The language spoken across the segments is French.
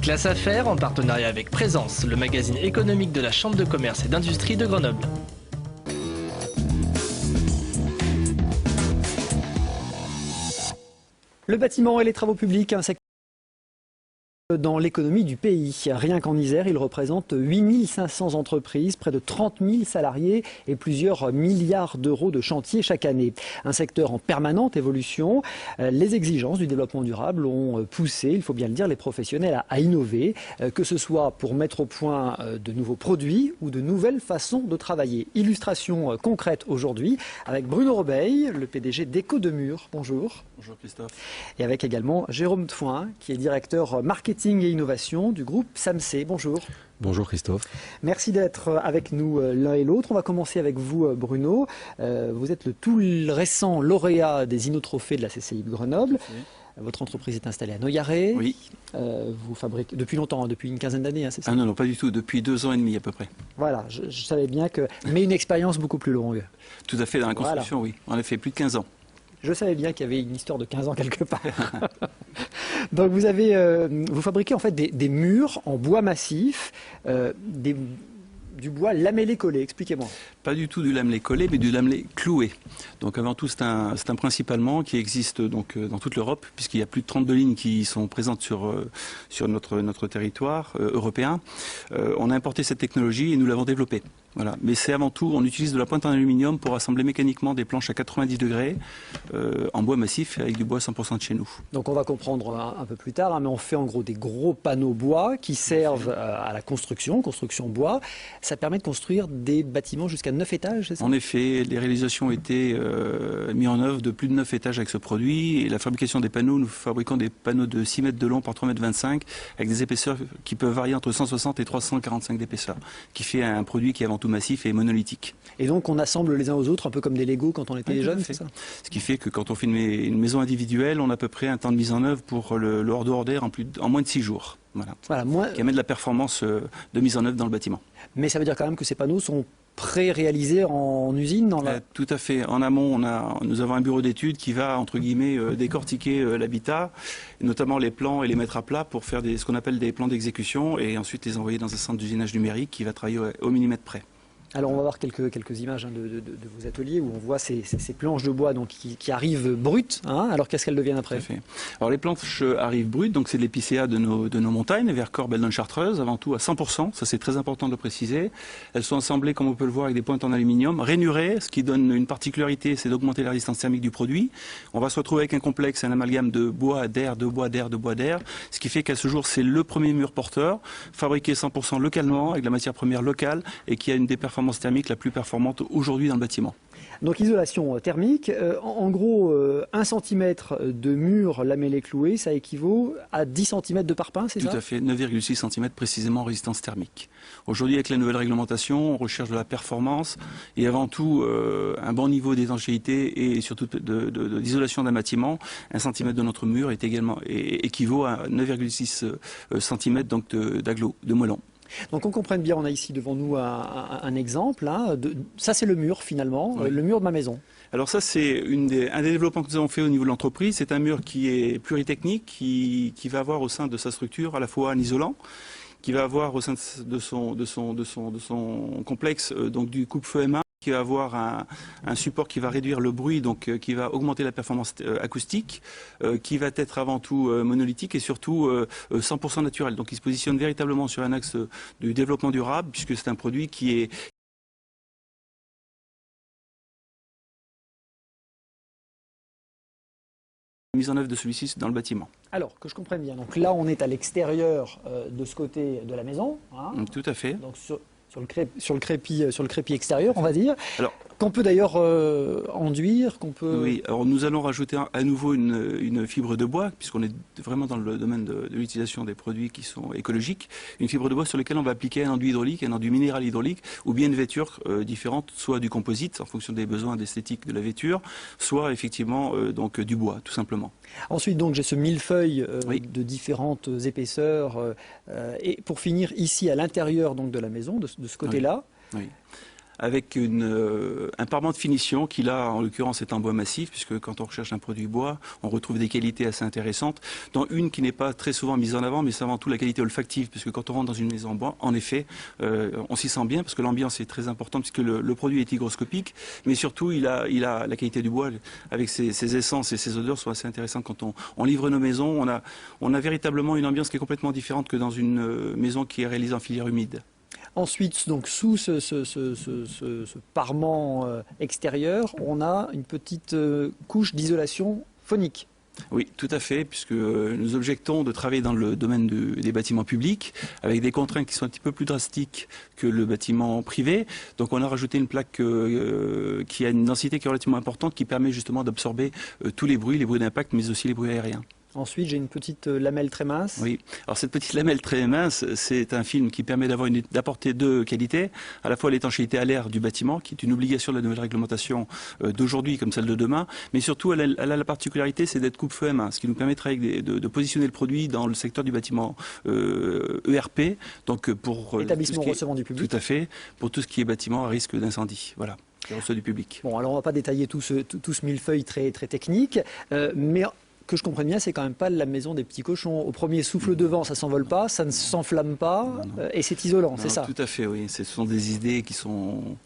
Classe Affaires en partenariat avec Présence, le magazine économique de la Chambre de commerce et d'industrie de Grenoble. Le bâtiment et les travaux publics, un secteur dans l'économie du pays. Rien qu'en Isère, il représente 8500 entreprises, près de 30 000 salariés et plusieurs milliards d'euros de chantier chaque année. Un secteur en permanente évolution. Les exigences du développement durable ont poussé, il faut bien le dire, les professionnels à innover, que ce soit pour mettre au point de nouveaux produits ou de nouvelles façons de travailler. Illustration concrète aujourd'hui avec Bruno Robeil, le PDG d'Eco-Demure. Bonjour. Bonjour Christophe. Et avec également Jérôme Tfouin, qui est directeur marketing et innovation du groupe SAMC. Bonjour. Bonjour Christophe. Merci d'être avec nous l'un et l'autre. On va commencer avec vous Bruno. Vous êtes le tout récent lauréat des Innotrophées de la CCI de Grenoble. Votre entreprise est installée à Noyaret. Oui. Vous fabriquez depuis longtemps, depuis une quinzaine d'années, hein, c'est ça? Ah non, non, pas du tout, depuis 2 ans et demi à peu près. Voilà, je savais bien que... Mais une expérience beaucoup plus longue. Tout à fait, dans la construction, Voilà. oui. En effet, plus de 15 ans. Je savais bien qu'il y avait une histoire de 15 ans quelque part. Donc vous fabriquez en fait des murs en bois massif, du bois lamellé collé. Expliquez-moi. Pas du tout du lamelé collé, mais du lamelé cloué. Donc avant tout, c'est un principe allemand qui existe donc dans toute l'Europe, puisqu'il y a plus de 32 lignes qui sont présentes sur notre territoire européen. On a importé cette technologie et nous l'avons développée. Voilà. Mais c'est avant tout, on utilise de la pointe en aluminium pour assembler mécaniquement des planches à 90 degrés en bois massif avec du bois 100% de chez nous. Donc on va comprendre un peu plus tard, hein, mais on fait en gros des gros panneaux bois qui servent à la construction bois. Ça permet de construire des bâtiments jusqu'à 9 étages, c'est ça? En effet, les réalisations ont été mises en œuvre de plus de 9 étages avec ce produit. Et la fabrication des panneaux, nous fabriquons des panneaux de 6 mètres de long par 3 mètres 25 avec des épaisseurs qui peuvent varier entre 160 et 345 d'épaisseur, qui fait un produit qui est avant tout massif et monolithique. Et donc on assemble les uns aux autres un peu comme des Lego quand on était jeunes, c'est ça? Ce qui fait que quand on fait une maison individuelle, on a à peu près un temps de mise en œuvre pour le hors d'air en moins de 6 jours. Voilà. Qui amène de la performance de mise en œuvre dans le bâtiment. Mais ça veut dire quand même que ces panneaux sont pré-réalisés en usine Tout à fait. En amont, nous avons un bureau d'études qui va, entre guillemets, décortiquer l'habitat, notamment les plans et les mettre à plat pour faire ce qu'on appelle des plans d'exécution et ensuite les envoyer dans un centre d'usinage numérique qui va travailler au millimètre près. Alors on va voir quelques images de vos ateliers où on voit ces planches de bois donc, qui arrivent brutes. Hein. Alors qu'est-ce qu'elles deviennent après? Tout à fait. Alors les planches arrivent brutes, donc c'est de l'épicéa de nos montagnes, Vercors, Belledonne, Chartreuse, avant tout à 100%, ça c'est très important de le préciser. Elles sont assemblées, comme on peut le voir, avec des pointes en aluminium, rainurées, ce qui donne une particularité, c'est d'augmenter la résistance thermique du produit. On va se retrouver avec un complexe, un amalgame de bois, d'air, de bois, d'air, de bois, d'air, ce qui fait qu'à ce jour c'est le premier mur porteur, fabriqué 100% localement, avec la matière première locale, et qui a une des performances thermiques la plus performante aujourd'hui dans le bâtiment. Donc isolation thermique, en gros 1 cm de mur lamellé cloué, ça équivaut à 10 cm de parpaing, c'est ça? Tout à fait, 9,6 cm précisément en résistance thermique. Aujourd'hui, avec la nouvelle réglementation, on recherche de la performance et avant tout un bon niveau d'étanchéité et surtout d'isolation d'un bâtiment. 1 cm de notre mur équivaut à 9,6 cm d'agglo, de moellon. Donc on comprenne bien, on a ici devant nous un exemple. Hein, ça c'est le mur finalement, oui. Le mur de ma maison. Alors ça c'est un des développements que nous avons fait au niveau de l'entreprise. C'est un mur qui est pluritechnique, qui va avoir au sein de sa structure à la fois un isolant, qui va avoir au sein de son complexe donc du coupe-feu M1, qui va avoir un support qui va réduire le bruit, donc qui va augmenter la performance acoustique, qui va être avant tout monolithique et surtout 100% naturel. Donc il se positionne véritablement sur un axe du développement durable, puisque c'est un produit qui est mise en œuvre de celui-ci dans le bâtiment. Alors, que je comprenne bien, donc là on est à l'extérieur de ce côté de la maison. Hein, tout à fait. Donc sur le crépi extérieur, on va dire. Alors, qu'on peut d'ailleurs enduire, qu'on peut... Oui, alors nous allons rajouter à nouveau une fibre de bois, puisqu'on est vraiment dans le domaine de l'utilisation des produits qui sont écologiques. Une fibre de bois sur laquelle on va appliquer un enduit hydraulique, un enduit minéral hydraulique, ou bien une vêture différente, soit du composite, en fonction des besoins d'esthétique de la vêture, soit effectivement donc du bois, tout simplement. Ensuite, donc, j'ai ce millefeuille oui. de différentes épaisseurs. Et pour finir, ici, à l'intérieur donc de la maison, de ce côté-là. Oui. Oui. avec un parement de finition qui là, en l'occurrence, est en bois massif, puisque quand on recherche un produit bois, on retrouve des qualités assez intéressantes, dont une qui n'est pas très souvent mise en avant, mais c'est avant tout la qualité olfactive, puisque quand on rentre dans une maison en bois, en effet, on s'y sent bien, parce que l'ambiance est très importante, puisque le produit est hygroscopique, mais surtout, il a la qualité du bois, avec ses essences et ses odeurs sont assez intéressantes. Quand on livre nos maisons, on a véritablement une ambiance qui est complètement différente que dans une maison qui est réalisée en filière humide. Ensuite, donc sous ce parement extérieur, on a une petite couche d'isolation phonique. Oui, tout à fait, puisque nous objectons de travailler dans le domaine des bâtiments publics, avec des contraintes qui sont un petit peu plus drastiques que le bâtiment privé. Donc on a rajouté une plaque qui a une densité qui est relativement importante, qui permet justement d'absorber tous les bruits d'impact, mais aussi les bruits aériens. Ensuite, j'ai une petite lamelle très mince. Oui, alors cette petite lamelle très mince, c'est un film qui permet d'apporter deux qualités, à la fois l'étanchéité à l'air du bâtiment, qui est une obligation de la nouvelle réglementation d'aujourd'hui comme celle de demain, mais surtout elle a la particularité, c'est d'être coupe-feu M1, ce qui nous permettrait de positionner le produit dans le secteur du bâtiment ERP, donc pour établissement recevant du public. Tout à fait, pour tout ce qui est bâtiment à risque d'incendie, voilà. Qui reçoit du public. Bon, alors on ne va pas détailler tout ce millefeuille très technique, mais que je comprenne bien, c'est quand même pas la maison des petits cochons. Au premier souffle de vent, ça s'envole pas, ça ne s'enflamme pas, et c'est isolant, c'est ça? Tout à fait, oui. Ce sont des idées qui sont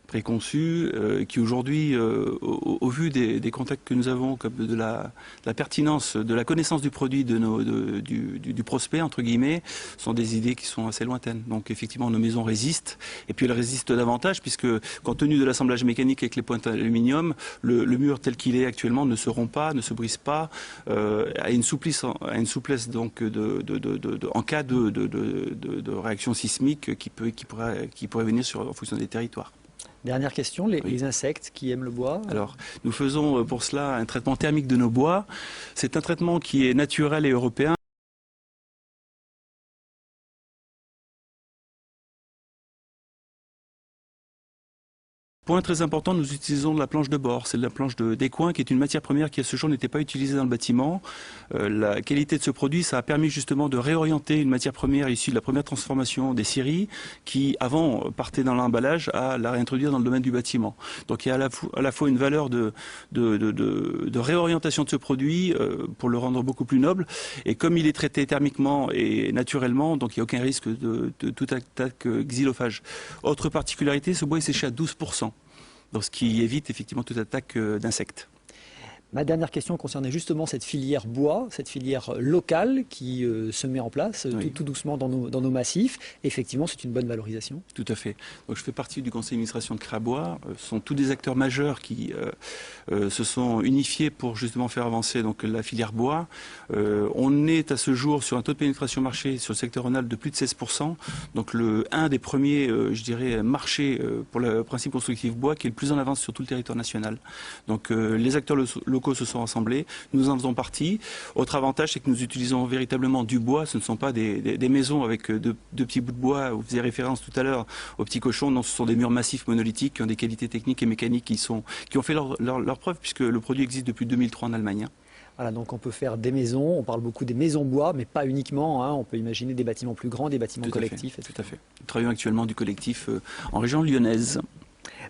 préconçues, qui aujourd'hui, au vu des contacts que nous avons, comme de la pertinence, de la connaissance du produit du prospect, entre guillemets, sont des idées qui sont assez lointaines. Donc effectivement, nos maisons résistent, et puis elles résistent davantage, puisque compte tenu de l'assemblage mécanique avec les pointes d'aluminium, le mur tel qu'il est actuellement ne se rompt pas, ne se brise pas, a une souplesse donc en cas de réaction sismique qui pourrait venir en fonction des territoires. Dernière question, les insectes qui aiment le bois? Alors, nous faisons pour cela un traitement thermique de nos bois. C'est un traitement qui est naturel et européen. Point très important, nous utilisons de la planche de bord. C'est de la planche d'écouen qui est une matière première qui à ce jour n'était pas utilisée dans le bâtiment. La qualité de ce produit, ça a permis justement de réorienter une matière première issue de la première transformation des scieries qui avant partait dans l'emballage à la réintroduire dans le domaine du bâtiment. Donc il y a à la fois une valeur de réorientation de ce produit pour le rendre beaucoup plus noble. Et comme il est traité thermiquement et naturellement, donc il n'y a aucun risque de toute attaque xylophage. Autre particularité, ce bois est séché à 12%. Donc, ce qui évite effectivement toute attaque d'insectes. Ma dernière question concernait justement cette filière bois, cette filière locale qui se met en place tout doucement dans nos massifs. Effectivement, c'est une bonne valorisation. Tout à fait. Donc, je fais partie du conseil d'administration de Crabois. Ce sont tous des acteurs majeurs qui se sont unifiés pour justement faire avancer donc, la filière bois. On est à ce jour sur un taux de pénétration marché sur le secteur Rhône-Alpes de plus de 16%. Donc un des premiers, je dirais, marchés pour le principe constructif bois qui est le plus en avance sur tout le territoire national. Donc les acteurs locaux se sont rassemblés, nous en faisons partie. Autre avantage, c'est que nous utilisons véritablement du bois, ce ne sont pas des maisons avec deux petits bouts de bois, vous faisiez référence tout à l'heure aux petits cochons, non, ce sont des murs massifs monolithiques qui ont des qualités techniques et mécaniques qui ont fait leur preuve, puisque le produit existe depuis 2003 en Allemagne. Voilà, donc on peut faire des maisons, on parle beaucoup des maisons bois, mais pas uniquement, hein, on peut imaginer des bâtiments plus grands, des bâtiments collectifs. Tout à fait. Nous travaillons actuellement du collectif en région lyonnaise.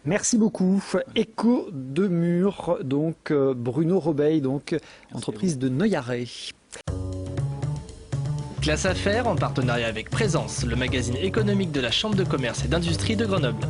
Merci beaucoup. Écho de Mur, donc Bruno Robeil, donc entreprise de Neuillarret. Classe Affaires en partenariat avec Présence, le magazine économique de la Chambre de commerce et d'industrie de Grenoble.